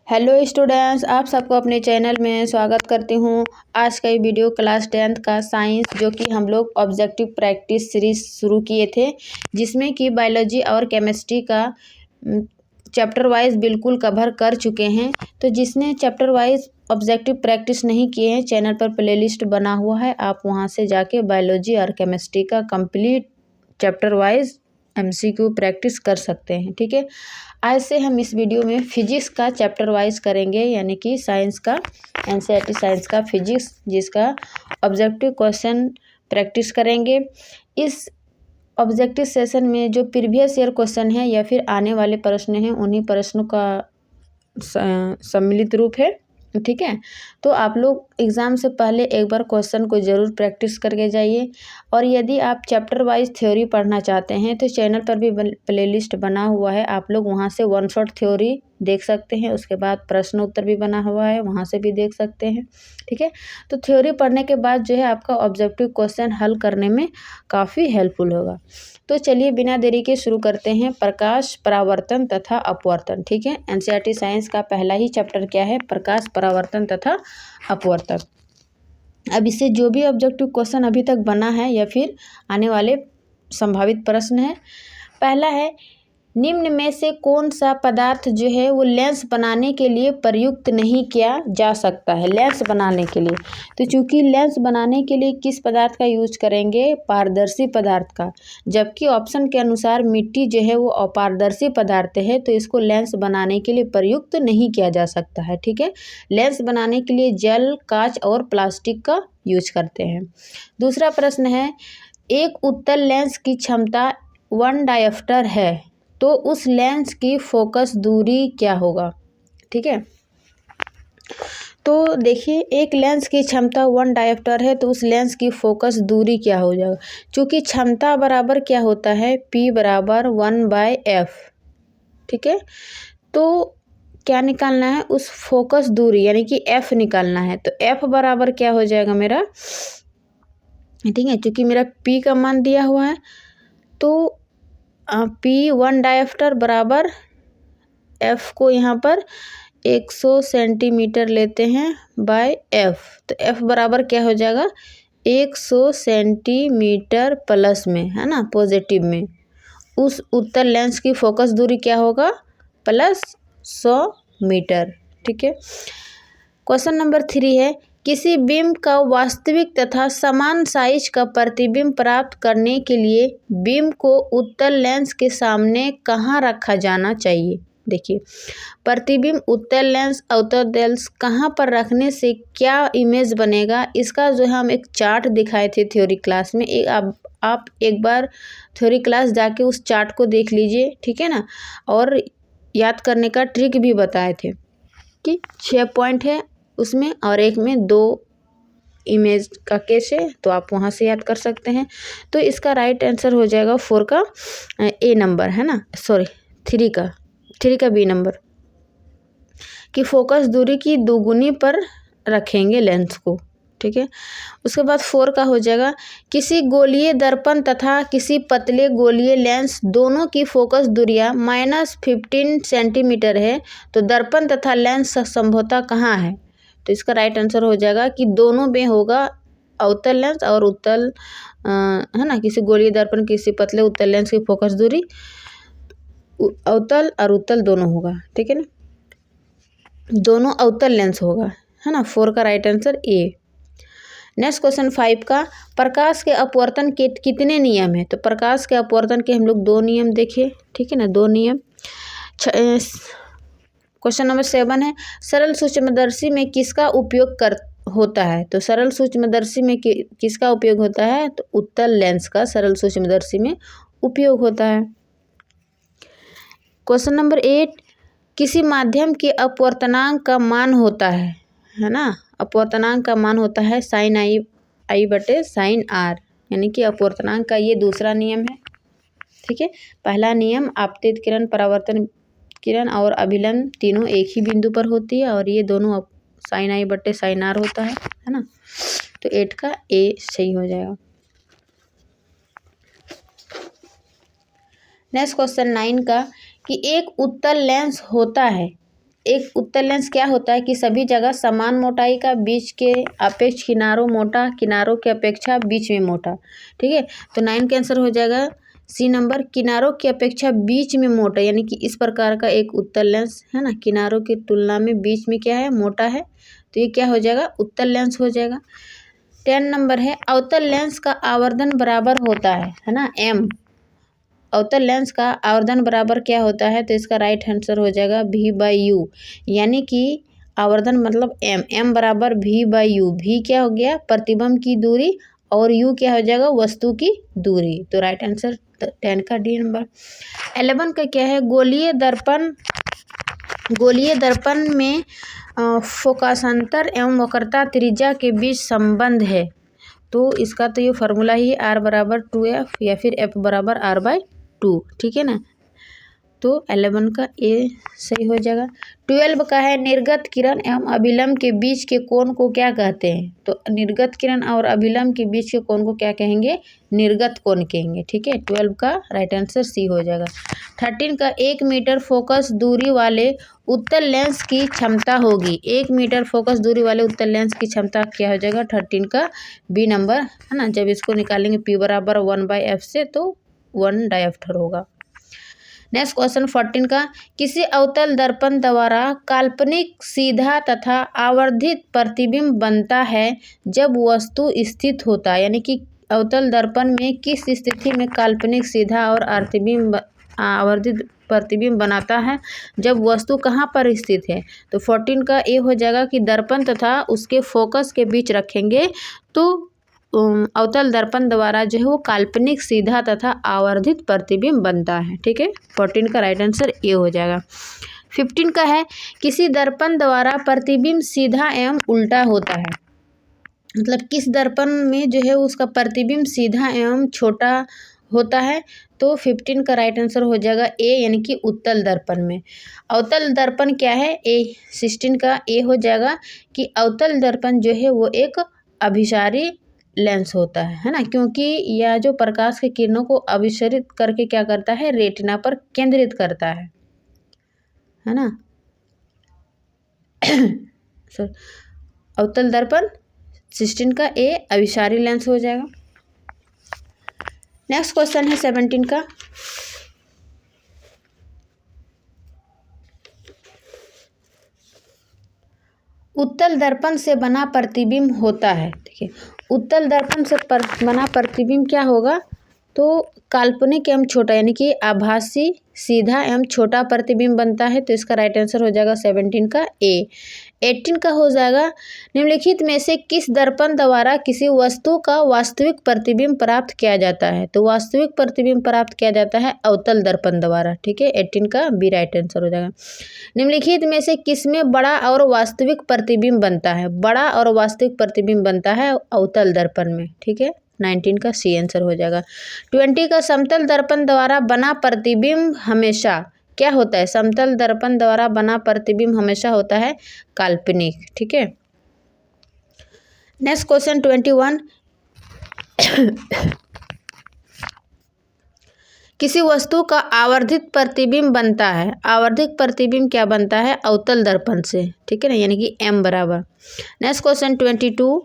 Hello students, आप सबको अपने चैनल में स्वागत करती हूँ। आज का ये वीडियो क्लास 10th का साइंस जो कि हम लोग ऑब्जेक्टिव प्रैक्टिस सीरीज शुरू किए थे, जिसमें कि बायोलॉजी और केमिस्ट्री का चैप्टर वाइज बिल्कुल कवर कर चुके हैं। तो जिसने चैप्टर वाइज ऑब्जेक्टिव प्रैक्टिस नहीं किए हैं, चैनल पर प्लेलिस्ट बना हुआ है, आप वहाँ से जाके बायोलॉजी और केमिस्ट्री का complete chapter wise MCQ practice कर सकते हैं। ठीक है, आज से हम इस वीडियो में फिजिक्स का चैप्टर वाइज करेंगे, यानी कि साइंस का NCERT साइंस का फिजिक्स, जिसका ऑब्जेक्टिव क्वेश्चन प्रैक्टिस करेंगे। इस ऑब्जेक्टिव सेशन में जो प्रीवियस ईयर क्वेश्चन है या फिर आने वाले प्रश्न हैं, उन्हीं प्रश्नों का सम्मिलित रूप है। ठीक है, तो आप लोग एग्ज़ाम से पहले एक बार क्वेश्चन को ज़रूर प्रैक्टिस करके जाइए। और यदि आप चैप्टर वाइज थ्योरी पढ़ना चाहते हैं तो चैनल पर भी प्लेलिस्ट बना हुआ है, आप लोग वहां से वन शॉट थ्योरी देख सकते हैं। उसके बाद प्रश्न उत्तर भी बना हुआ है, वहां से भी देख सकते हैं। ठीक है, तो थ्योरी पढ़ने के बाद जो है आपका ऑब्जेक्टिव क्वेश्चन हल करने में काफ़ी हेल्पफुल होगा। तो चलिए बिना देरी के शुरू करते हैं। प्रकाश, परावर्तन तथा अपवर्तन। ठीक है, NCERT साइंस का पहला ही चैप्टर क्या है? प्रकाश, परावर्तन तथा अपवर्तन। अब इससे जो भी ऑब्जेक्टिव क्वेश्चन अभी तक बना है या फिर आने वाले संभावित प्रश्न है, पहला है निम्न में से कौन सा पदार्थ जो है वो लेंस बनाने के लिए प्रयुक्त नहीं किया जा सकता है? लेंस बनाने के लिए, तो चूंकि लेंस बनाने के लिए किस पदार्थ का यूज करेंगे? पारदर्शी पदार्थ का। जबकि ऑप्शन के अनुसार मिट्टी जो है वो अपारदर्शी पदार्थ है, तो इसको लेंस बनाने के लिए प्रयुक्त नहीं किया जा सकता है। ठीक है, लेंस बनाने के लिए जल, कांच और प्लास्टिक का यूज करते हैं। दूसरा प्रश्न है, एक उत्तल लेंस की क्षमता 1 डायोप्टर है, तो उस लेंस की फोकस दूरी क्या होगा? ठीक है, तो देखिए एक लेंस की क्षमता 1 डायोप्टर है, तो उस लेंस की फोकस दूरी क्या हो जाएगा? चूँकि क्षमता बराबर क्या होता है? P बराबर 1/f। ठीक है, तो क्या निकालना है? उस फोकस दूरी यानी कि f निकालना है। तो f बराबर क्या हो जाएगा मेरा? ठीक है, क्योंकि मेरा P का मान दिया हुआ है, तो P 1 डायोप्टर बराबर F को यहाँ पर 100 सेंटीमीटर लेते हैं बाय F। तो F बराबर क्या हो जाएगा? 100 सेंटीमीटर प्लस में, है ना, पॉजिटिव में उस उत्तल लेंस की फोकस दूरी क्या होगा? Plus 100 metre. ठीक है, क्वेश्चन नंबर 3 है, किसी बिंब का वास्तविक तथा समान साइज का प्रतिबिंब प्राप्त करने के लिए बिंब को उत्तल लेंस के सामने कहाँ रखा जाना चाहिए? देखिए, प्रतिबिंब उत्तल लेंस, अवतल लेंस कहाँ पर रखने से क्या इमेज बनेगा? इसका जो है हम एक चार्ट दिखाए थे थ्योरी क्लास में। आप एक बार थ्योरी क्लास जाके उस चार्ट को देख लीजिए। ठीक है ना, और याद करने का ट्रिक भी बताए थे कि 6 पॉइंट है उसमें और एक में 2 इमेज का केस है, तो आप वहाँ से याद कर सकते हैं। तो इसका राइट आंसर हो जाएगा 4 का A नंबर, है ना, सॉरी 3 का B नंबर, कि फोकस दूरी की दोगुनी पर रखेंगे लेंस को। ठीक है, उसके बाद 4 का हो जाएगा, किसी गोलीय दर्पण तथा किसी पतले गोलीय लेंस दोनों की फोकस दूरियां -15 सेंटीमीटर है, तो दर्पण तथा लेंस संभवतः कहाँ है? तो इसका राइट आंसर हो जाएगा कि दोनों में होगा, अवतल लेंस और उत्तल, है ना, किसी गोलीय दर्पण किसी पतले उत्तल लेंस की फोकस दूरी अवतल और उत्तल दोनों होगा। ठीक है ना, दोनों अवतल लेंस होगा, है ना। 4 का right answer A। Next question 5 का, प्रकाश के अपवर्तन के कितने नियम है? तो प्रकाश के अपवर्तन के हम लोग 2 नियम देखे। ठीक है ना, 2 नियम। क्वेश्चन नंबर 7 है, सरल सूक्ष्मदर्शी में किसका उपयोग होता है? तो सरल सूक्ष्मदर्शी में किसका उपयोग होता है? तो उत्तल लेंस का सरल सूक्ष्मदर्शी में उपयोग होता है। क्वेश्चन नंबर 8, किसी माध्यम के अपवर्तनांक का मान होता है ना, अपवर्तनांक का मान होता है sin I बटे sin R, यानी कि अपवर्तनांक का ये दूसरा नियम है। ठीक है, पहला नियम आपतित किरण, परावर्तन किरण और अभिलंब तीनों एक ही बिंदु पर होती है, और ये दोनों sin I बटे sin R होता है ना। तो 8 का A सही हो जाएगा। नेक्स्ट क्वेश्चन 9 का, कि एक उत्तल लेंस होता है एक उत्तल लेंस क्या होता है कि सभी जगह समान मोटाई का, बीच के अपेक्ष किनारों मोटा, किनारों की अपेक्षा बीच में मोटा। ठीक है, तो 9 का आंसर हो जाएगा सी नंबर, किनारों की अपेक्षा बीच में मोटा, यानी कि इस प्रकार का एक उत्तल लेंस है ना, किनारों की तुलना में बीच में क्या है, मोटा है, तो ये क्या हो जाएगा, उत्तल लेंस हो जाएगा। 10 नंबर है, अवतल लेंस का आवर्धन बराबर होता है ना, एम। अवतल लेंस का आवर्धन बराबर क्या होता है, तो इसका राइट आंसर हो जाएगा V/U, यानी कि आवर्धन मतलब एम, एम बराबर V/U। V क्या हो गया, प्रतिबिंब की दूरी, और U क्या हो जाएगा, वस्तु की दूरी। तो राइट आंसर 10 का डी नंबर। 11 का क्या है, गोलीय दर्पण में फोकसांतर एवं वक्रता त्रिज्या के बीच संबंध है। तो इसका तो ये फार्मूला ही R बराबर 2F या फिर F बराबर R/2। ठीक है ना, तो 11 का ए सही हो जाएगा। 12 का है, निर्गत किरण एवं अभिलंब के बीच के कोण को क्या कहते हैं, तो निर्गत किरण और अभिलंब के बीच के कोण को क्या कहेंगे, निर्गत कोण कहेंगे। ठीक है, 12 का राइट आंसर सी हो जाएगा। 13 का, 1 मीटर फोकस दूरी वाले उत्तल लेंस की क्षमता होगी। 1 मीटर फोकस दूरी वाले उत्तल लेंस की क्षमता क्या हो जाएगा, 13 का बी नंबर है ना। जब इसको निकालेंगे P बराबर 1/F से, तो 1 डायप्टर होगा। नेक्स्ट क्वेश्चन 14 का, किसी अवतल दर्पण द्वारा काल्पनिक सीधा तथा आवर्धित प्रतिबिंब बनता है जब वस्तु स्थित होता है, यानी कि अवतल दर्पण में किस स्थिति में काल्पनिक सीधा और आवर्धित प्रतिबिंब बनाता है, जब वस्तु कहाँ पर स्थित है। तो 14 का ए हो जाएगा कि दर्पण तथा उसके फोकस के बीच रखेंगे तो अवतल दर्पण द्वारा जो है वो काल्पनिक सीधा तथा आवर्धित प्रतिबिंब बनता है। ठीक है, 14 का राइट आंसर ए हो जाएगा। 15 का है, किसी दर्पण द्वारा प्रतिबिंब सीधा एवं उल्टा होता है, मतलब किस दर्पण में जो है उसका प्रतिबिंब सीधा एवं छोटा होता है। तो 15 का राइट आंसर हो जाएगा ए, यानी कि उत्तल दर्पण में। अवतल दर्पण क्या है, ए। 16 का ए हो जाएगा कि अवतल दर्पण जो है वो एक अभिसारी लेंस होता है ना, क्योंकि यह जो प्रकाश की किरणों को अभिसरित करके क्या करता है, रेटिना पर केंद्रित करता है ना। सर, अवतल दर्पण 16 का ए अभिसारी लेंस हो जाएगा। नेक्स्ट क्वेश्चन है 17 का, उत्तल दर्पण से बना प्रतिबिंब होता है। देखिए, उत्तल दर्पण से बना प्रतिबिंब क्या होगा, तो काल्पनिक एवं छोटा, यानी कि आभासी सीधा एवं छोटा प्रतिबिंब बनता है। तो इसका राइट आंसर हो जाएगा 17 का ए। 18 का हो जाएगा, निम्नलिखित में से किस दर्पण द्वारा किसी वस्तु का वास्तविक प्रतिबिंब प्राप्त किया जाता है। तो वास्तविक प्रतिबिंब प्राप्त किया जाता है अवतल दर्पण द्वारा। ठीक है, 18 का बी राइट आंसर हो जाएगा। निम्नलिखित में से किसमें बड़ा और वास्तविक प्रतिबिंब बनता है, बड़ा और वास्तविक प्रतिबिंब बनता है अवतल दर्पण में। ठीक है, 19 का सी आंसर हो जाएगा। 20 का, समतल दर्पण द्वारा बना प्रतिबिंब हमेशा क्या होता है, समतल दर्पण द्वारा बना प्रतिबिंब हमेशा होता है काल्पनिक। ठीक है, नेक्स्ट क्वेश्चन 21, किसी वस्तु का आवर्धित प्रतिबिंब बनता है, आवर्धित प्रतिबिंब क्या बनता है, अवतल दर्पण से। ठीक है ना, यानी कि एम बराबर। नेक्स्ट क्वेश्चन 22,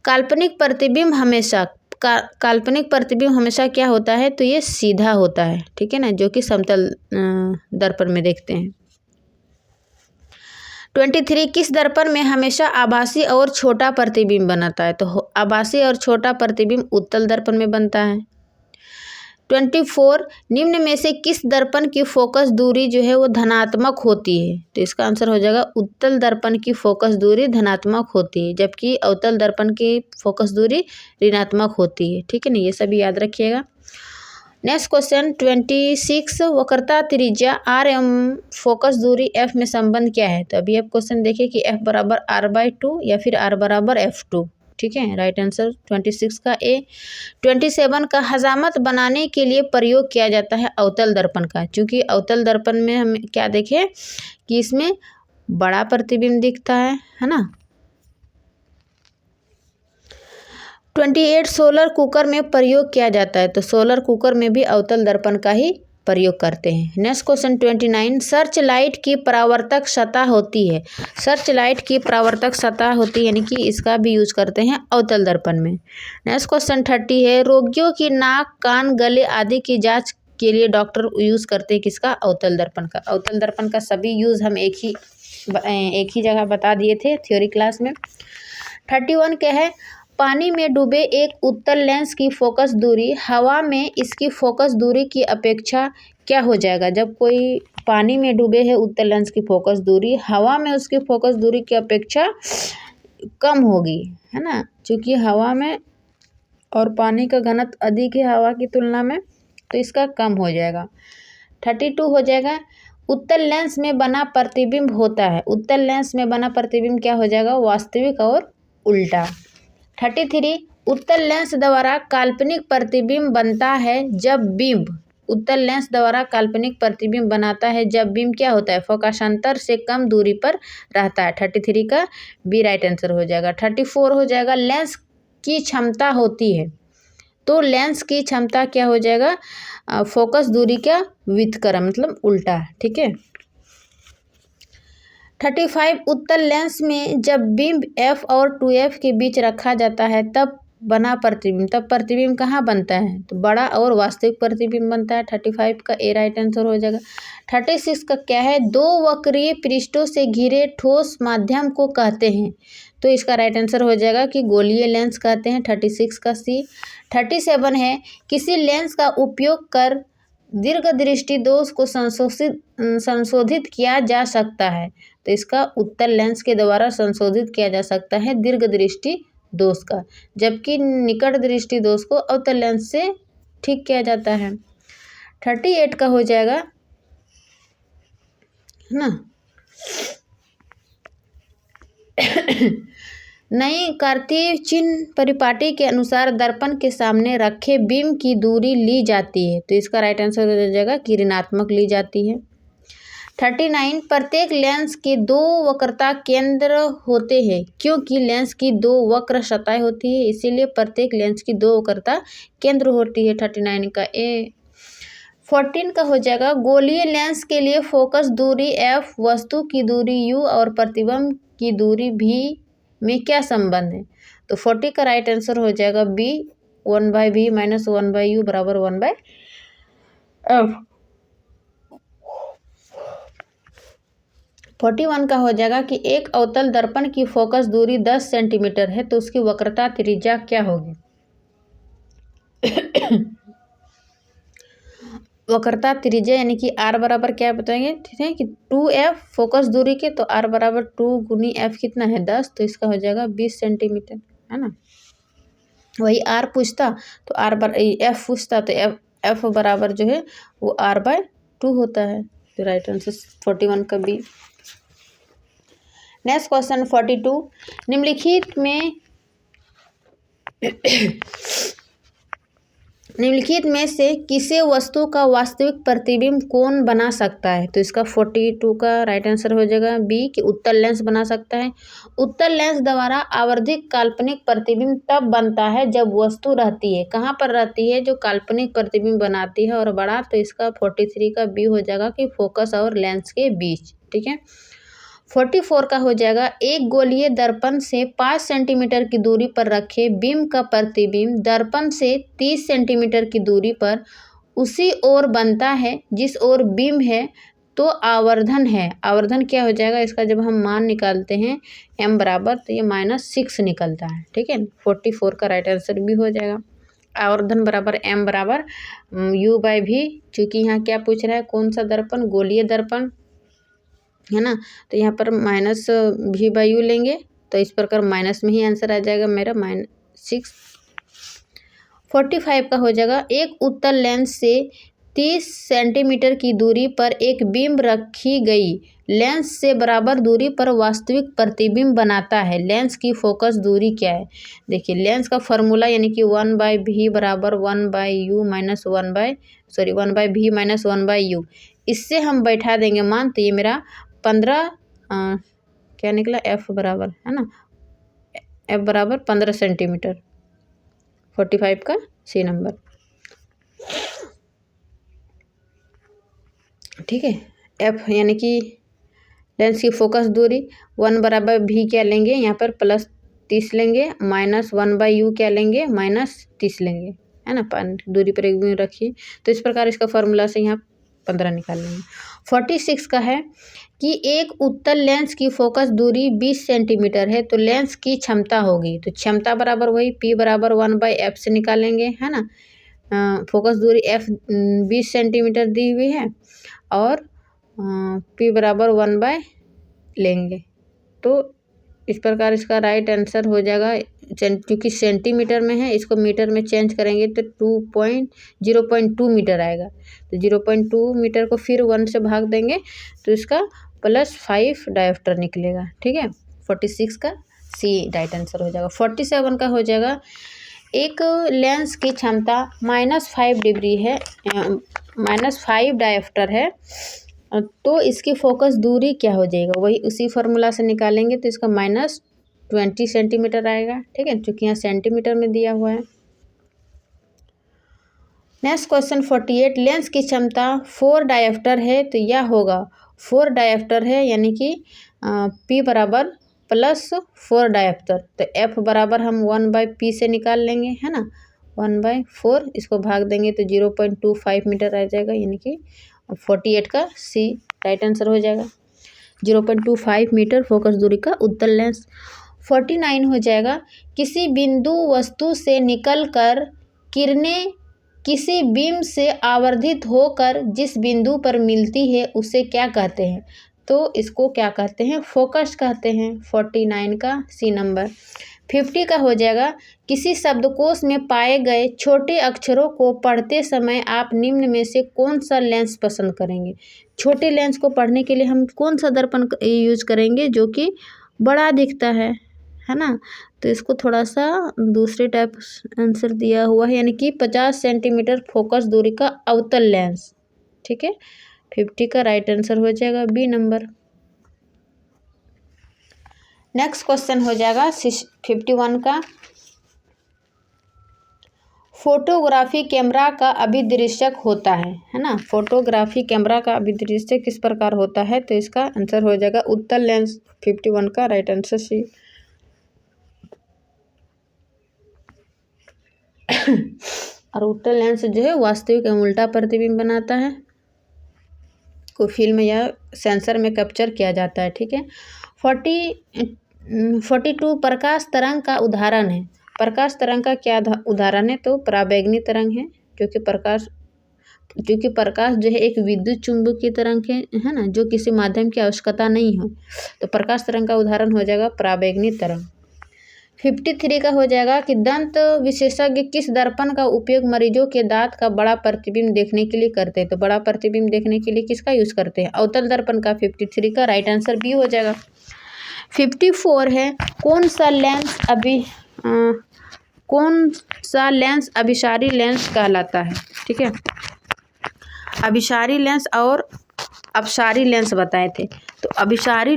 काल्पनिक प्रतिबिंब हमेशा काल्पनिक प्रतिबिंब हमेशा क्या होता है, तो ये सीधा होता है। ठीक है ना, जो कि समतल दर्पण में देखते हैं। 23, किस दर्पण में हमेशा आभासी और छोटा प्रतिबिंब बनाता है, तो आभासी और छोटा प्रतिबिंब उत्तल दर्पण में बनता है। 24, निम्न में से किस दर्पण की फोकस दूरी जो है वो धनात्मक होती है। तो इसका आंसर हो जाएगा उत्तल दर्पण की फोकस दूरी धनात्मक होती है, जबकि अवतल दर्पण की फोकस दूरी ऋणात्मक होती है। ठीक है ना, ये सभी याद रखिएगा। नेक्स्ट क्वेश्चन 26, वक्रता त्रिज्या R एवं फोकस दूरी F में संबंध क्या है। तो अभी आप क्वेश्चन देखिए कि F बराबर R/2 या फिर R बराबर F2। ठीक है, राइट आंसर 26 का ए। 27 का, हजामत बनाने के लिए प्रयोग किया जाता है अवतल दर्पण का, क्योंकि अवतल दर्पण में हम क्या देखें कि इसमें बड़ा प्रतिबिंब दिखता है ना। 28, सोलर कुकर में प्रयोग किया जाता है, तो सोलर कुकर में भी अवतल दर्पण का ही प्रयोग करते हैं। नेक्स्ट क्वेश्चन 29, सर्च लाइट की परावर्तक सतह होती है। सर्च लाइट की परावर्तक सतह होती है यानी कि इसका भी यूज करते हैं अवतल दर्पण में। नेक्स्ट क्वेश्चन 30 है, रोगियों की नाक, कान, गले आदि की जांच के लिए डॉक्टर यूज करते हैं किसका? अवतल दर्पण का। अवतल दर्पण का सभी यूज हम एक ही जगह बता दिए थे थ्योरी क्लास में। 31 क्या है, पानी में डूबे एक उत्तल लेंस की फोकस दूरी हवा में इसकी फोकस दूरी की अपेक्षा क्या हो जाएगा? जब कोई पानी में डूबे है उत्तल लेंस की फोकस दूरी हवा में उसकी फोकस दूरी की अपेक्षा कम होगी, है ना, क्योंकि हवा में और पानी का घनत्व अधिक है हवा की तुलना में, तो इसका कम हो जाएगा। 32 हो जाएगा, उत्तल लेंस में बना प्रतिबिंब होता है। उत्तल लेंस में बना प्रतिबिंब क्या हो जाएगा? वास्तविक और उल्टा। 33, उत्तल लेंस द्वारा काल्पनिक प्रतिबिंब बनता है जब बिंब, उत्तल लेंस द्वारा काल्पनिक प्रतिबिंब बनाता है जब बिंब क्या होता है? फोकसांतर से कम दूरी पर रहता है। 33 का बी राइट आंसर हो जाएगा। 34 हो जाएगा, लेंस की क्षमता होती है, तो लेंस की क्षमता क्या हो जाएगा? फोकस दूरी का व्युत्क्रम मतलब उल्टा, ठीक है। 35, उत्तल लेंस में जब बिंब f और 2f के बीच रखा जाता है तब बना प्रतिबिंब, तब प्रतिबिंब कहाँ बनता है? तो बड़ा और वास्तविक प्रतिबिंब बनता है। 35 का ए राइट आंसर हो जाएगा। 36 का क्या है, दो वक्रीय पृष्ठों से घिरे ठोस माध्यम को कहते हैं, तो इसका राइट आंसर हो जाएगा कि गोलीय लेंस कहते हैं। 36 का सी। 37 है, किसी लेंस का उपयोग कर दीर्घ दृष्टि दोष को संशोधित किया जा सकता है, तो इसका उत्तल लेंस के द्वारा संशोधित किया जा सकता है दीर्घ दृष्टि दोष का, जबकि निकट दृष्टि दोष को अवतल लेंस से ठीक किया जाता है। 38 का हो जाएगा, है ना, नई कार्तीय चिन्ह परिपाटी के अनुसार दर्पण के सामने रखे बिंब की दूरी ली जाती है, तो इसका राइट आंसर हो जाएगा कि ऋणात्मक ली जाती है। 39, प्रत्येक लेंस के दो वक्रता केंद्र होते हैं, क्योंकि लेंस की दो वक्र सतह होती है इसीलिए प्रत्येक लेंस की दो वक्रता केंद्र होती है। 39 का ए। 14 का हो जाएगा, गोलीय लेंस के लिए फोकस दूरी f, वस्तु की दूरी u और प्रतिबिंब की दूरी v में क्या संबंध है? तो 40 का राइट आंसर हो जाएगा बी, 1/v माइनस 1/u बराबर 1/f। 41 का हो जाएगा कि एक अवतल दर्पण की फोकस दूरी 10 सेंटीमीटर है तो उसकी वक्रता त्रिज्या क्या होगी? वक्रता त्रिज्या यानी कि r बराबर क्या बताएंगे, ठीक है कि 2f फोकस दूरी के, तो r बराबर 2 गुनी f कितना है 10, तो इसका हो जाएगा 20 सेंटीमीटर, है ना। वही r पूछता तो f पूछता तो f बराबर जो है वो r/2 होता है, तो राइट आंसर 41 का बी। नेक्स्ट क्वेश्चन 42, निम्नलिखित में से किसी वस्तु का वास्तविक प्रतिबिंब कौन बना सकता है? तो इसका 42 का राइट आंसर हो जाएगा बी, कि उत्तल लेंस बना सकता है। उत्तल लेंस द्वारा आवर्धित काल्पनिक प्रतिबिंब तब बनता है जब वस्तु रहती है, कहाँ पर रहती है? जो काल्पनिक प्रतिबिंब बनाती है और बड़ा, तो इसका 43 का बी हो जाएगा कि फोकस और लेंस के बीच, ठीक है। 44 का हो जाएगा, एक गोलीय दर्पण से 5 सेंटीमीटर की दूरी पर रखे बिंब का प्रतिबिंब दर्पण से 30 सेंटीमीटर की दूरी पर उसी ओर बनता है जिस ओर बिंब है, तो आवर्धन है। आवर्धन क्या हो जाएगा इसका? जब हम मान निकालते हैं m बराबर, तो ये -6 निकलता है, ठीक है। 44 का राइट आंसर भी हो जाएगा। आवर्धन बराबर m बराबर u/v, चूँकि यहाँ क्या पूछ रहा है, कौन सा दर्पण? गोलीय दर्पण, है ना, तो यहाँ पर -v/u लेंगे, तो इस प्रकार माइनस में ही आंसर आ जाएगा मेरा -6। 45 का हो जाएगा, एक उत्तल लेंस से 30 सेंटीमीटर की दूरी पर एक बिंब रखी गई लेंस से बराबर दूरी पर वास्तविक प्रतिबिंब बनाता है, लेंस की फोकस दूरी क्या है? देखिए लेंस का फॉर्मूला यानी कि 1/v बराबर 1/u minus 1/v minus 1/u, इससे हम बैठा देंगे मान, तो ये मेरा 15 क्या निकला, f बराबर, है ना, f बराबर 15 सेंटीमीटर। 45 का सी नंबर। ठीक है। एफ यानी कि लेंस की फोकस दूरी 1 बराबर भी क्या लेंगे यहाँ पर +30 लेंगे, -1/u क्या लेंगे -30 लेंगे, है ना। दूरी पर एक भी रखिए, तो इस प्रकार इसका फॉर्मूला से यहाँ 15 निकाल लेंगे। 46 का है कि एक उत्तल लेंस की फोकस दूरी 20 सेंटीमीटर है, तो लेंस की क्षमता होगी, तो क्षमता बराबर वही P बराबर 1/f से निकालेंगे, है ना। फोकस दूरी f 20 सेंटीमीटर दी हुई है और P बराबर 1/, लेंगे, तो इस प्रकार इसका राइट आंसर हो जाएगा। क्योंकि सेंटीमीटर में है, इसको मीटर में चेंज करेंगे तो 0.2 मीटर आएगा, तो 0.2 मीटर को फिर 1 से भाग देंगे तो इसका +5 डायोप्टर निकलेगा। ठीक है, 46 का सी राइट आंसर हो जाएगा। 47 का हो जाएगा, एक लेंस की क्षमता -5 डिग्री है, -5 डायोप्टर है, तो इसकी फोकस दूरी क्या हो जाएगा, वही उसी फार्मूला से निकालेंगे, तो इसका -20 सेंटीमीटर आएगा। ठीक है, चूँकि यहाँ सेंटीमीटर में दिया हुआ है। नेक्स्ट क्वेश्चन 48, लेंस की क्षमता 4 डायोप्टर है, तो यह होगा 4 डायोप्टर है यानी कि P बराबर +4 डायोप्टर, तो F बराबर हम 1/P से निकाल लेंगे, है ना। 1/4 इसको भाग देंगे तो 0.25 मीटर आ जाएगा, यानी कि 48 का सी राइट आंसर हो जाएगा। 0.25 मीटर फोकस दूरी का उत्तल लेंस। 49 हो जाएगा, किसी बिंदु वस्तु से निकलकर किरणें किसी बीम से आवर्धित होकर जिस बिंदु पर मिलती है उसे क्या कहते हैं, तो इसको क्या कहते हैं, फोकस कहते हैं। 49 का सी नंबर। 50 का हो जाएगा, किसी शब्दकोश में पाए गए छोटे अक्षरों को पढ़ते समय आप निम्न में से कौन सा लेंस पसंद करेंगे। छोटे लेंस को पढ़ने के लिए हम कौन सा दर्पण यूज करेंगे, जो कि बड़ा दिखता है ना। तो इसको थोड़ा सा दूसरे टाइप आंसर दिया हुआ है, यानी कि 50 सेंटीमीटर फोकस दूरी का अवतल लेंस। ठीक है, 50 का राइट आंसर हो जाएगा बी नंबर। नेक्स्ट क्वेश्चन हो जाएगा 51 का, फोटोग्राफी कैमरा का अभिदृश्यक होता है ना। फोटोग्राफी कैमरा का अभिदृश्यक किस प्रकार होता है, तो इसका आंसर हो जाएगा उत्तल लेंस। 51 का राइट आंसर सी। और उत्तल लेंस जो है वास्तविक एवं उल्टा प्रतिबिंब बनाता है, को फिल्म या सेंसर में कैप्चर किया जाता है। ठीक है। 42 प्रकाश तरंग का उदाहरण है। प्रकाश तरंग का क्या उदाहरण है, तो पराबैंगनी तरंग है, क्योंकि प्रकाश जो है एक विद्युत चुंबकीय तरंग है ना, जो किसी माध्यम की आवश्यकता नहीं हो, तो प्रकाश तरंग का उदाहरण हो जाएगा पराबैंगनी तरंग। 53 का हो जाएगा कि दंत विशेषज्ञ किस दर्पण का उपयोग मरीजों के दांत का बड़ा प्रतिबिंब देखने के लिए करते हैं, तो बड़ा प्रतिबिंब देखने के लिए किसका यूज करते हैं, अवतल दर्पण का। 53 का राइट आंसर बी हो जाएगा। 54 है, कौन सा लेंस अभिसारी लेंस कहलाता है। ठीक है, अभिसारी लेंस और अपसारी लेंस बताए थे, तो अभिसारी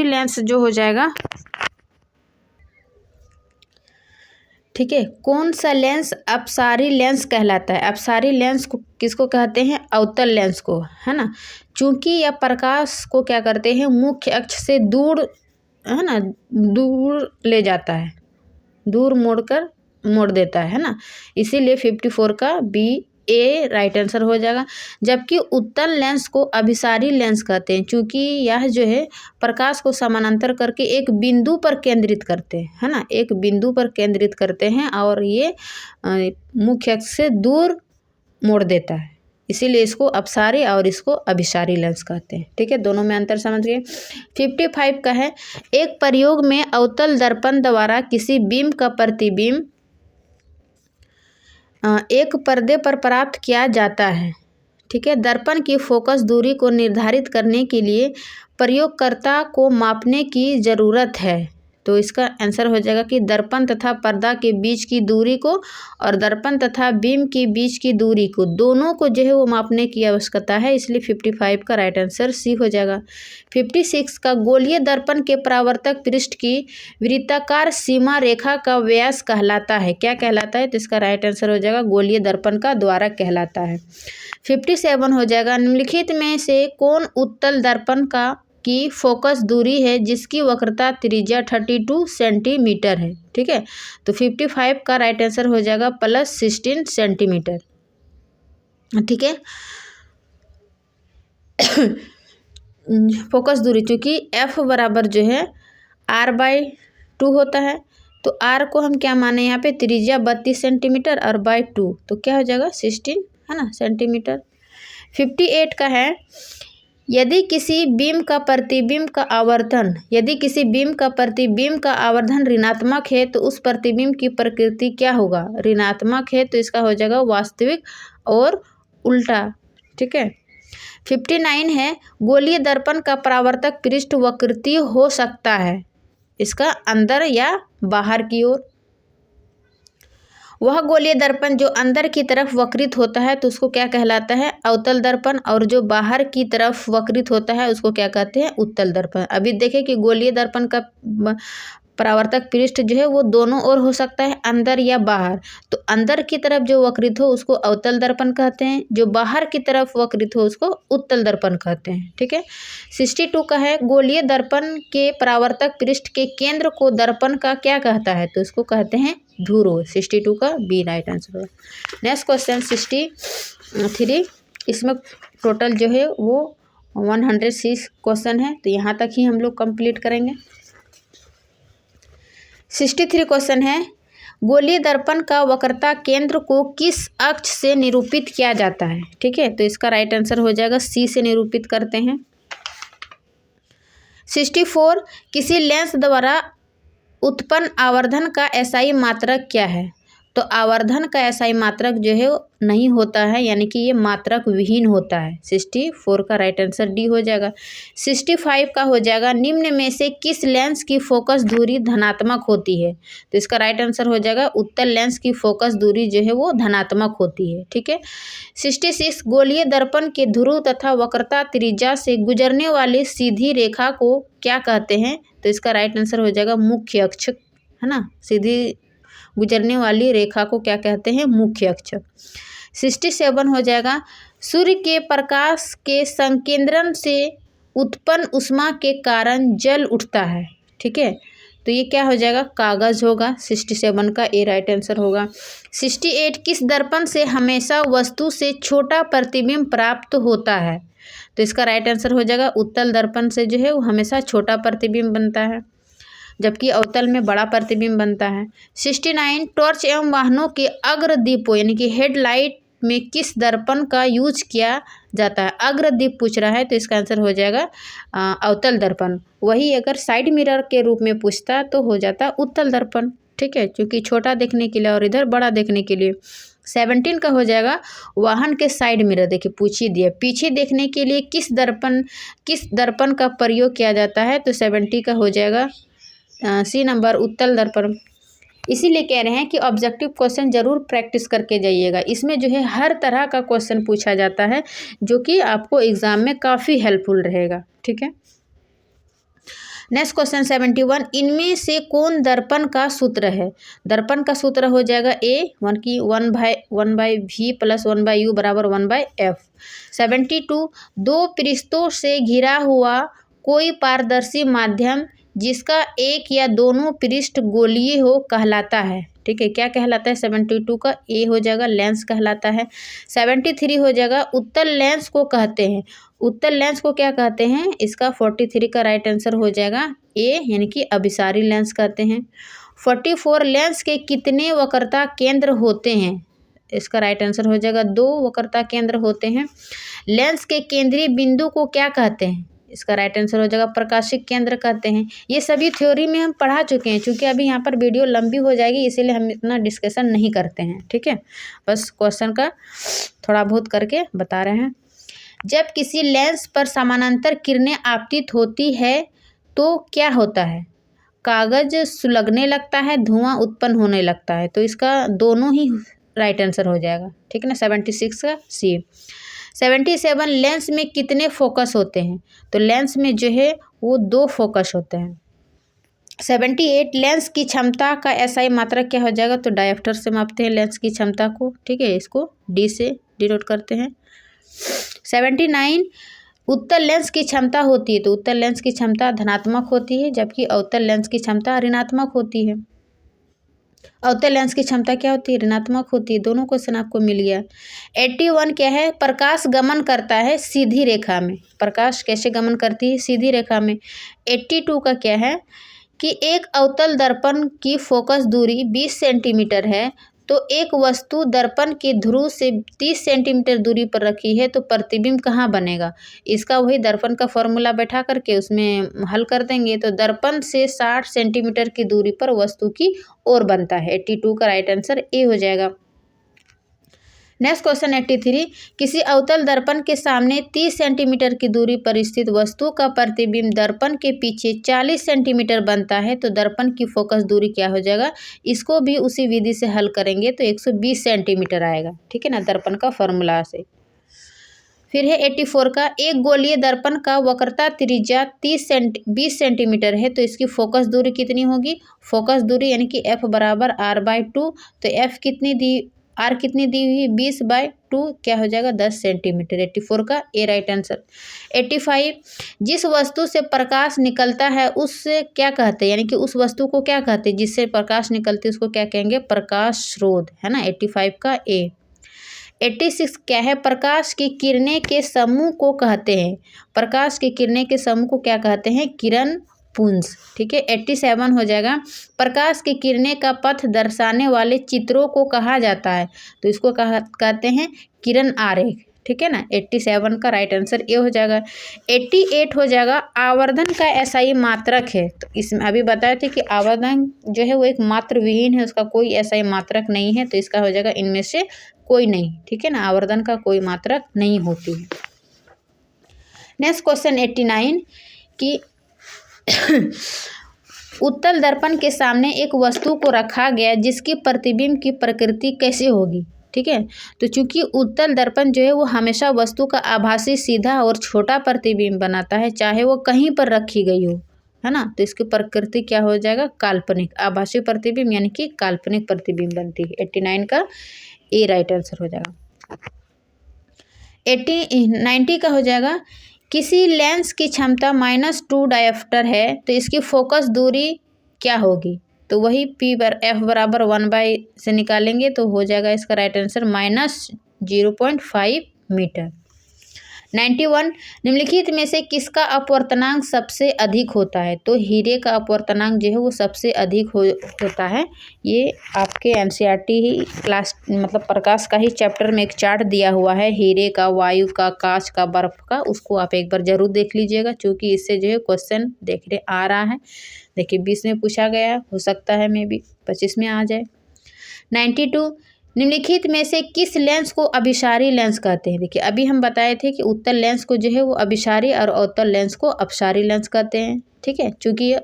लेंस जो हो जाएगा, ठीक है, कौन सा लेंस अपसारी लेंस कहलाता है। अपसारी लेंस को किसको कहते हैं, अवतल लेंस को, है ना। चूंकि यह प्रकाश को क्या करते हैं, मुख्य अक्ष से दूर, है ना, दूर ले जाता है, दूर मोड़ देता है ना, इसीलिए 54 का बी ए राइट आंसर हो जाएगा। जबकि उत्तल लेंस को अभिसारी लेंस कहते हैं, चूंकि यह जो है प्रकाश को समानांतर करके एक बिंदु पर केंद्रित करते हैं, है ना, एक बिंदु पर केंद्रित करते हैं और ये मुख्य अक्ष से दूर मोड़ देता है, इसीलिए इसको अपसारी और इसको अभिसारी लेंस कहते हैं। ठीक है, दोनों में अंतर समझ गए। 55 का है, एक प्रयोग में अवतल दर्पण द्वारा किसी बीम का प्रतिबिंब एक पर्दे पर प्राप्त किया जाता है। ठीक है, दर्पण की फोकस दूरी को निर्धारित करने के लिए प्रयोगकर्ता को मापने की ज़रूरत है। तो इसका आंसर हो जाएगा कि दर्पण तथा पर्दा के बीच की दूरी को और दर्पण तथा बीम के बीच की दूरी को दोनों को जो है वो मापने की आवश्यकता है, इसलिए 55 का राइट आंसर सी हो जाएगा। 56 का गोलीय दर्पण के परावर्तक पृष्ठ की वृत्ताकार सीमा रेखा का व्यास कहलाता है, क्या कहलाता है? तो इसका राइट आंसर हो जाएगा गोलीय दर्पण का द्वारक कहलाता है। 57 हो जाएगा निम्नलिखित में से कौन उत्तल दर्पण की फोकस दूरी है जिसकी वक्रता त्रिज्या 32 सेंटीमीटर है, ठीक है। तो 55 का राइट आंसर हो जाएगा +16 सेंटीमीटर, ठीक है। फोकस दूरी चूँकि F बराबर जो है R/2 होता है, तो R को हम क्या माने यहाँ पे, त्रिज्या 32 सेंटीमीटर और बाई 2, तो क्या हो जाएगा 16, है ना, सेंटीमीटर। 58 का है यदि किसी बीम का प्रतिबिंब का आवर्धन ऋणात्मक है तो उस प्रतिबिंब की प्रकृति क्या होगा? ऋणात्मक है तो इसका हो जाएगा वास्तविक और उल्टा, ठीक है। 59 है गोलीय दर्पण का परावर्तक पृष्ठ वक्रीय हो सकता है, इसका अंदर या बाहर की ओर। वह गोलीय दर्पण जो अंदर की तरफ वक्रित होता है तो उसको क्या कहलाता है? अवतल दर्पण, और जो बाहर की तरफ वक्रित होता है उसको क्या कहते हैं? उत्तल दर्पण। अभी देखें कि गोलीय दर्पण का परावर्तक पृष्ठ जो है वो दोनों ओर हो सकता है, अंदर या बाहर। तो अंदर की तरफ जो वक्रित हो उसको अवतल दर्पण कहते हैं, जो बाहर की तरफ वक्रित हो उसको उत्तल दर्पण कहते हैं, ठीक है। 62 का है गोलीय दर्पण के परावर्तक पृष्ठ के केंद्र को दर्पण का क्या कहता है? तो इसको कहते हैं ध्रुव। 62 का बी राइट आंसर होगा। नेक्स्ट क्वेश्चन 63, इसमें टोटल जो है वो 106 क्वेश्चन है, तो यहाँ तक ही हम लोग कंप्लीट करेंगे। 63 क्वेश्चन है गोलीय दर्पण का वक्रता केंद्र को किस अक्ष से निरूपित किया जाता है, ठीक है। तो इसका राइट आंसर हो जाएगा सी से निरूपित करते हैं। 64 किसी लेंस द्वारा उत्पन्न आवर्धन का एसआई मात्रक क्या है? तो आवर्धन का एसआई मात्रक जो है नहीं होता है, यानी कि ये मात्रक विहीन होता है। 64 का राइट आंसर डी हो जाएगा। 65 का हो जाएगा निम्न में से किस लेंस की फोकस दूरी धनात्मक होती है? तो इसका राइट आंसर हो जाएगा उत्तल लेंस की फोकस दूरी जो है वो धनात्मक होती है, ठीक है। 66 गोलीय दर्पण के ध्रुव तथा वक्रता त्रिज्या से गुजरने वाली सीधी रेखा को क्या कहते हैं? तो इसका राइट आंसर हो जाएगा मुख्य अक्ष, है ना। सीधी गुजरने वाली रेखा को क्या कहते हैं? मुख्य अक्ष। 67 हो जाएगा सूर्य के प्रकाश के संकेंद्रण से उत्पन्न ऊष्मा के कारण जल उठता है, ठीक है। तो ये क्या हो जाएगा? कागज होगा। 67 का ए राइट आंसर होगा। 68 किस दर्पण से हमेशा वस्तु से छोटा प्रतिबिंब प्राप्त होता है? तो इसका राइट आंसर हो जाएगा उत्तल दर्पण से जो है वो हमेशा छोटा प्रतिबिंब बनता है, जबकि अवतल में बड़ा प्रतिबिंब बनता है। 69 टॉर्च एवं वाहनों के अग्रदीपों यानी कि हेडलाइट में किस दर्पण का यूज किया जाता है? अग्रदीप पूछ रहा है तो इसका आंसर हो जाएगा अवतल दर्पण। वही अगर साइड मिरर के रूप में पूछता तो हो जाता उत्तल दर्पण, ठीक है, क्योंकि छोटा देखने के लिए और इधर बड़ा देखने के लिए। 17 का हो जाएगा वाहन के साइड मिरर, देखिए पूछ ही दिया, पीछे देखने के लिए किस दर्पण का प्रयोग किया जाता है? तो 70 का हो जाएगा सी नंबर उत्तल दर्पण। इसीलिए कह रहे हैं कि ऑब्जेक्टिव क्वेश्चन जरूर प्रैक्टिस करके जाइएगा। इसमें जो है हर तरह का क्वेश्चन पूछा जाता है जो कि आपको एग्जाम में काफ़ी हेल्पफुल रहेगा, ठीक है। नेक्स्ट क्वेश्चन 71 इनमें से कौन दर्पण का सूत्र है? दर्पण का सूत्र हो जाएगा ए 1/v + 1/u = 1/f। 72 दो पृष्ठों से घिरा हुआ कोई पारदर्शी माध्यम जिसका एक या दोनों पृष्ठ गोलीय हो कहलाता है, ठीक है। क्या कहलाता है? 72 का ए हो जाएगा लेंस कहलाता है। 73 हो जाएगा उत्तल लेंस को कहते हैं। उत्तल लेंस को क्या कहते हैं? इसका 43 का राइट आंसर हो जाएगा ए यानी कि अभिसारी लेंस कहते हैं। 44 लेंस के कितने वक्रता केंद्र होते हैं? इसका राइट आंसर हो जाएगा 2 वक्रता केंद्र होते हैं। लेंस के केंद्रीय बिंदु को क्या कहते हैं? इसका राइट आंसर हो जाएगा प्रकाशिक केंद्र कहते हैं। ये सभी थ्योरी में हम पढ़ा चुके हैं, क्योंकि अभी यहाँ पर वीडियो लंबी हो जाएगी इसीलिए हम इतना डिस्कशन नहीं करते हैं, ठीक है। बस क्वेश्चन का थोड़ा बहुत करके बता रहे हैं। जब किसी लेंस पर समानांतर किरणें आपतित होती है तो क्या होता है? कागज सुलगने लगता है, धुआं उत्पन्न होने लगता है। तो इसका दोनों ही राइट आंसर हो जाएगा, ठीक है ना। 76 का सी। 77 लेंस में कितने फोकस होते हैं? तो लेंस में जो है वो 2 फोकस होते हैं। 78 लेंस की क्षमता का एसआई मात्रक क्या हो जाएगा? तो डायोप्टर से मापते हैं लेंस की क्षमता को, ठीक है, इसको डी से डिनोट करते हैं। 79 उत्तल लेंस की क्षमता होती है, तो उत्तल लेंस की क्षमता धनात्मक होती है, जबकि अवतल लेंस की क्षमता ऋणात्मक होती है। अवतल लेंस की क्षमता क्या होती है? ऋणात्मक होती है। दोनों क्वेश्चन आपको मिल गया। 81 क्या है? प्रकाश गमन करता है सीधी रेखा में। प्रकाश कैसे गमन करती है? सीधी रेखा में। 82 का क्या है कि एक अवतल दर्पण की फोकस दूरी 20 सेंटीमीटर है, तो एक वस्तु दर्पण के ध्रुव से 30 सेंटीमीटर दूरी पर रखी है, तो प्रतिबिंब कहाँ बनेगा? इसका वही दर्पण का फॉर्मूला बैठा करके उसमें हल कर देंगे। तो दर्पण से 60 सेंटीमीटर की दूरी पर वस्तु की ओर बनता है। 82 का राइट आंसर ए हो जाएगा। नेक्स्ट क्वेश्चन 83 किसी अवतल दर्पण के सामने 30 सेंटीमीटर की दूरी पर स्थित वस्तु का प्रतिबिंब दर्पण के पीछे 40 सेंटीमीटर बनता है, तो दर्पण की फोकस दूरी क्या हो जाएगा? इसको भी उसी विधि से हल करेंगे तो 120 सेंटीमीटर आएगा, ठीक है ना, दर्पण का फॉर्मूला से। फिर है 84 का एक गोलीय दर्पण का वक्रता त्रिज्या 20 सेंटीमीटर है, तो इसकी फोकस दूरी कितनी होगी? फोकस दूरी यानी कि F बराबर R/2, तो F कितनी दी, R कितनी दी हुई? 20/2, क्या हो जाएगा? 10 सेंटीमीटर। 84 का ए राइट आंसर। 85 जिस वस्तु से प्रकाश निकलता है उससे क्या कहते हैं, यानी कि उस वस्तु को क्या कहते हैं जिससे प्रकाश निकलती है, उसको क्या कहेंगे? प्रकाश स्रोत, है ना। 85 का ए। 86 क्या है? प्रकाश की किरणें के समूह को कहते हैं, प्रकाश की किरणें के समूह को क्या कहते हैं? किरण पुंज, ठीक है। 87 हो जाएगा प्रकाश की किरणें का पथ दर्शाने वाले चित्रों को कहा जाता है, तो इसको कहते हैं किरण आरेख, ठीक है ना। 87 का राइट आंसर ये हो जाएगा। 88 हो जाएगा आवर्धन का एसआई मात्रक है, तो इसमें अभी बताए थे कि आवर्धन जो है वो एक मात्र विहीन है, उसका कोई एसआई मात्रक नहीं है, तो इसका हो जाएगा इनमें से कोई नहीं, ठीक है ना, आवर्धन का कोई मात्रक नहीं होती है। नेक्स्ट क्वेश्चन 89 कि उत्तल दर्पण के सामने एक वस्तु को रखा गया जिसकी प्रतिबिंब की प्रकृति कैसे होगी, ठीक है। तो चूंकि उत्तल दर्पण जो है वो हमेशा वस्तु का आभासी सीधा और छोटा प्रतिबिंब बनाता है, चाहे वो कहीं पर रखी गई हो, है ना, तो इसकी प्रकृति क्या हो जाएगा? काल्पनिक। आभासी प्रतिबिंब यानी कि काल्पनिक प्रतिबिंब बनती है। 89 का ए राइट आंसर हो जाएगा। 90 का हो जाएगा किसी लेंस की क्षमता -2 डायोप्टर है, तो इसकी फोकस दूरी क्या होगी? तो वही F बराबर 1/, से निकालेंगे तो हो जाएगा इसका राइट आंसर -0.5 मीटर। 91 निम्नलिखित में से किसका अपवर्तनांक सबसे अधिक होता है? तो हीरे का अपवर्तनांक जो है वो सबसे अधिक होता है। ये आपके एनसीईआरटी ही क्लास मतलब प्रकाश का ही चैप्टर में एक चार्ट दिया हुआ है, हीरे का, वायु का, कांच का, बर्फ का, उसको आप एक बार जरूर देख लीजिएगा, क्योंकि इससे जो है क्वेश्चन देखने आ रहा है। देखिए 20 में पूछा गया, हो सकता है मे बी 25 में आ जाए। 92 निम्नलिखित में से किस लेंस को अभिसारी लेंस कहते हैं? देखिए अभी हम बताए थे कि उत्तल लेंस को जो है वो अभिसारी और अवतल लेंस को अपसारी लेंस कहते हैं, ठीक है। चूंकि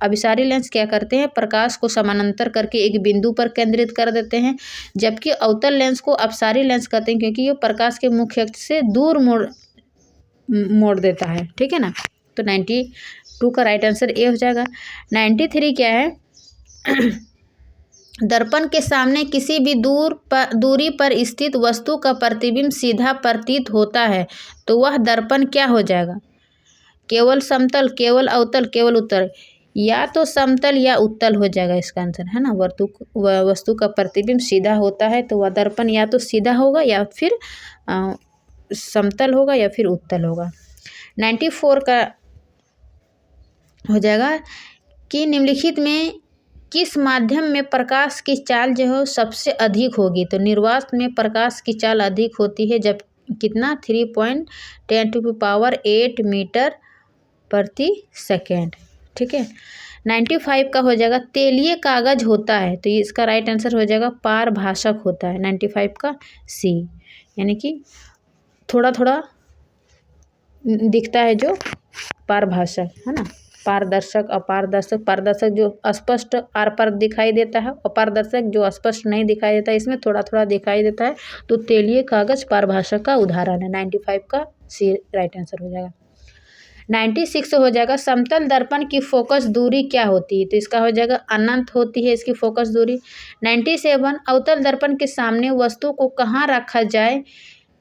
अभिसारी लेंस क्या करते हैं? प्रकाश को समानांतर करके एक बिंदु पर केंद्रित कर देते हैं, जबकि अवतल लेंस को अपसारी लेंस कहते हैं क्योंकि ये प्रकाश के मुख्य अक्ष से दूर मोड़ देता है, ठीक है ना। तो 92 का राइट आंसर ए हो जाएगा। 93 क्या है? दर्पण के सामने किसी भी दूरी पर स्थित वस्तु का प्रतिबिंब सीधा प्रतीत होता है, तो वह दर्पण क्या हो जाएगा? केवल समतल, केवल अवतल, केवल उत्तल, या तो समतल या उत्तल हो जाएगा इसका आंसर, है ना। वस्तु का प्रतिबिंब सीधा होता है तो वह दर्पण या तो सीधा होगा या फिर समतल होगा या फिर उत्तल होगा। 94 का हो जाएगा कि निम्नलिखित में किस माध्यम में प्रकाश की चाल जो है सबसे अधिक होगी? तो निर्वात में प्रकाश की चाल अधिक होती है, जब कितना? 3.10⁸ मीटर प्रति सेकेंड, ठीक है। 95 का हो जाएगा तेलीय कागज होता है, तो इसका राइट आंसर हो जाएगा पारभाषक होता है। 95 का सी, यानी कि थोड़ा थोड़ा दिखता है जो पारभाषक, है ना। पारदर्शक, अपारदर्शक। पारदर्शक जो स्पष्ट आर पार दिखाई देता है, अपारदर्शक जो स्पष्ट नहीं दिखाई देता है, इसमें थोड़ा थोड़ा दिखाई देता है। तो तेलीय कागज पारभाषक का उदाहरण है। 95 का सी राइट आंसर हो जाएगा। 96 हो जाएगा, समतल दर्पण की फोकस दूरी क्या होती है? तो इसका हो जाएगा अनंत होती है इसकी फोकस दूरी। 97 अवतल दर्पण के सामने वस्तु को कहाँ रखा जाए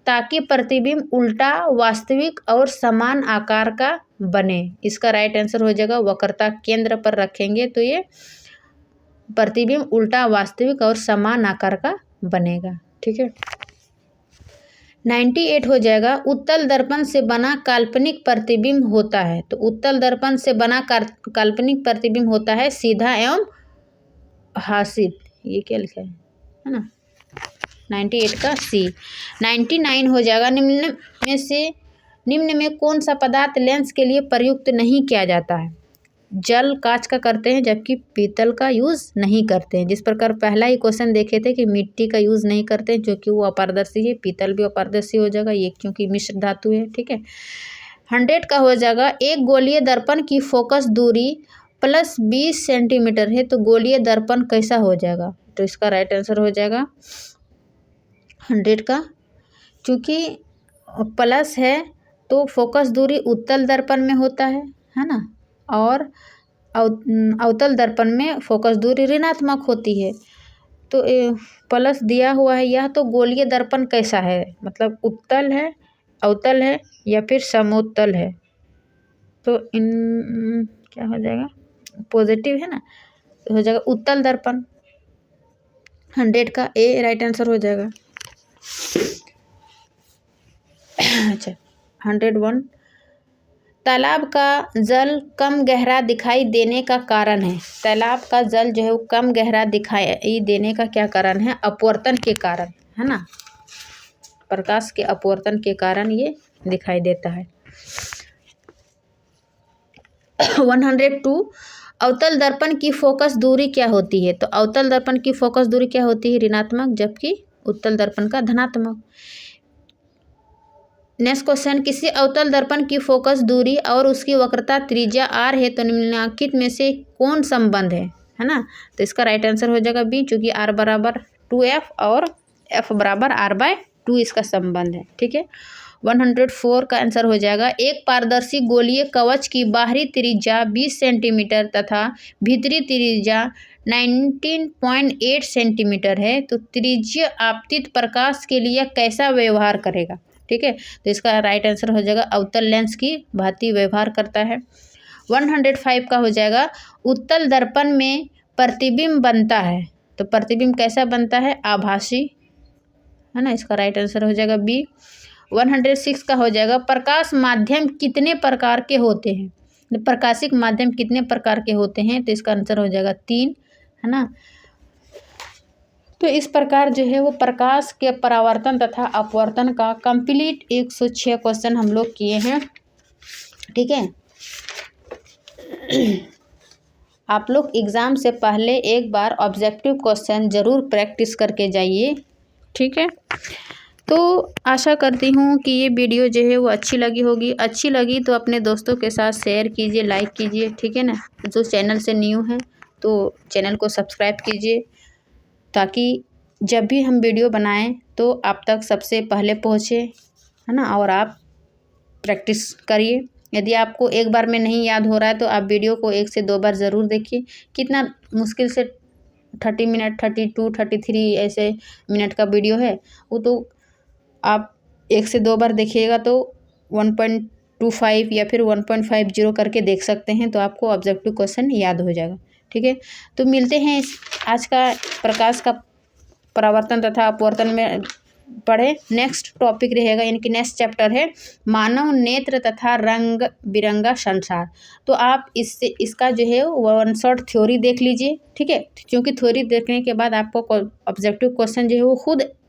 ताकि प्रतिबिंब उल्टा, वास्तविक और समान आकार का बने? इसका राइट आंसर हो जाएगा वक्रता केंद्र पर रखेंगे तो ये प्रतिबिंब उल्टा, वास्तविक और समान आकार का बनेगा। ठीक है। 98 हो जाएगा, उत्तल दर्पण से बना काल्पनिक प्रतिबिंब होता है। तो उत्तल दर्पण से बना काल्पनिक प्रतिबिंब होता है सीधा एवं हासित। ये क्या लिखा है ना? 98 का सी। 99 हो जाएगा, निम्न में कौन सा पदार्थ लेंस के लिए प्रयुक्त नहीं किया जाता है? जल कांच का करते हैं जबकि पीतल का यूज़ नहीं करते हैं। जिस प्रकार पहला ही क्वेश्चन देखे थे कि मिट्टी का यूज़ नहीं करते हैं क्योंकि वो अपारदर्शी है, पीतल भी अपारदर्शी हो जाएगा, ये क्योंकि मिश्र धातु है। ठीक है। 100 का हो जाएगा, एक गोलीय दर्पण की फोकस दूरी +20 सेंटीमीटर है तो गोलीय दर्पण कैसा हो जाएगा? तो इसका राइट आंसर हो जाएगा 100 का, क्योंकि प्लस है तो फोकस दूरी उत्तल दर्पण में होता है ना, और अवतल दर्पण में फोकस दूरी ऋणात्मक होती है। तो प्लस दिया हुआ है, यह तो गोलीय दर्पण कैसा है? मतलब उत्तल है, अवतल है या फिर समोत्तल है? तो इन क्या हो जाएगा? पॉजिटिव है ना, तो हो जाएगा उत्तल दर्पण। 100 का ए राइट आंसर हो जाएगा। अच्छा, 101 तालाब का जल कम गहरा दिखाई देने का कारण है। तालाब का जल जो है वो कम गहरा दिखाई देने का क्या कारण है? अपवर्तन के कारण, है ना, प्रकाश के अपवर्तन के कारण ये दिखाई देता है। 102 अवतल दर्पण की फोकस दूरी क्या होती है? तो अवतल दर्पण की फोकस दूरी क्या होती है? ऋणात्मक, जबकि उत्तल दर्पण का धनात्मक। नेक्स्ट क्वेश्चन, किसी अवतल दर्पण की फोकस दूरी और उसकी वक्रता त्रिज्या r है तो निम्नलिखित में से कौन संबंध है ना? तो इसका राइट आंसर हो जाएगा बी, चूंकि r बराबर 2f और f बराबर r/2 इसका संबंध है। ठीक है। 104 का आंसर हो जाएगा, एक पारदर्शी गोलीय कवच की बाहरी त्रिज्या 20 सेंटीमीटर तथा भीतरी त्रिज्या 19.8 सेंटीमीटर है तो त्रिज्य आपतित प्रकाश के लिए कैसा व्यवहार करेगा? ठीक है। तो इसका राइट आंसर हो जाएगा अवतल लेंस की भांति व्यवहार करता है। 105 का हो जाएगा, उत्तल दर्पण में प्रतिबिंब बनता है तो प्रतिबिंब कैसा बनता है? आभासी, है ना, इसका राइट आंसर हो जाएगा बी। 106 का हो जाएगा, प्रकाश माध्यम कितने प्रकार के होते हैं? प्रकाशिक माध्यम कितने प्रकार के होते हैं? तो इसका आंसर हो जाएगा 3, है ना। तो इस प्रकार जो है वो प्रकाश के परावर्तन तथा अपवर्तन का कंप्लीट 106 क्वेश्चन हम लोग किए हैं। ठीक है। आप लोग एग्ज़ाम से पहले एक बार ऑब्जेक्टिव क्वेश्चन ज़रूर प्रैक्टिस करके जाइए। ठीक है। तो आशा करती हूँ कि ये वीडियो जो है वो अच्छी लगी होगी। अच्छी लगी तो अपने दोस्तों के साथ शेयर कीजिए, लाइक कीजिए। ठीक है ना। जो चैनल से न्यू है तो चैनल को सब्सक्राइब कीजिए ताकि जब भी हम वीडियो बनाएं तो आप तक सबसे पहले पहुँचे, है ना, और आप प्रैक्टिस करिए। यदि आपको एक बार में नहीं याद हो रहा है तो आप वीडियो को 1 से 2 बार ज़रूर देखिए। कितना मुश्किल से 30 मिनट, 32, 33 ऐसे मिनट का वीडियो है, वो तो आप 1 से 2 बार देखिएगा तो 1.25 या फिर 1.50 करके देख सकते हैं तो आपको ऑब्जेक्टिव क्वेश्चन याद हो जाएगा। ठीक है। तो मिलते हैं आज का प्रकाश का परावर्तन तथा अपवर्तन में पढ़े। नेक्स्ट टॉपिक रहेगा, यानी कि नेक्स्ट चैप्टर है मानव नेत्र तथा रंग बिरंगा संसार। तो आप इसका जो है वन शॉट थ्योरी देख लीजिए। ठीक है। क्योंकि थ्योरी देखने के बाद आपको ऑब्जेक्टिव क्वेश्चन जो है वो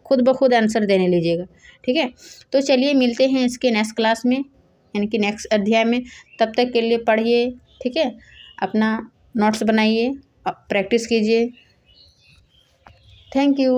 खुद ब खुद आंसर देने लीजिएगा। ठीक है। तो चलिए मिलते हैं इसके नेक्स्ट क्लास में, यानी कि नेक्स्ट अध्याय में। तब तक के लिए पढ़िए। ठीक है। अपना नोट्स बनाइए, प्रैक्टिस कीजिए। Thank you.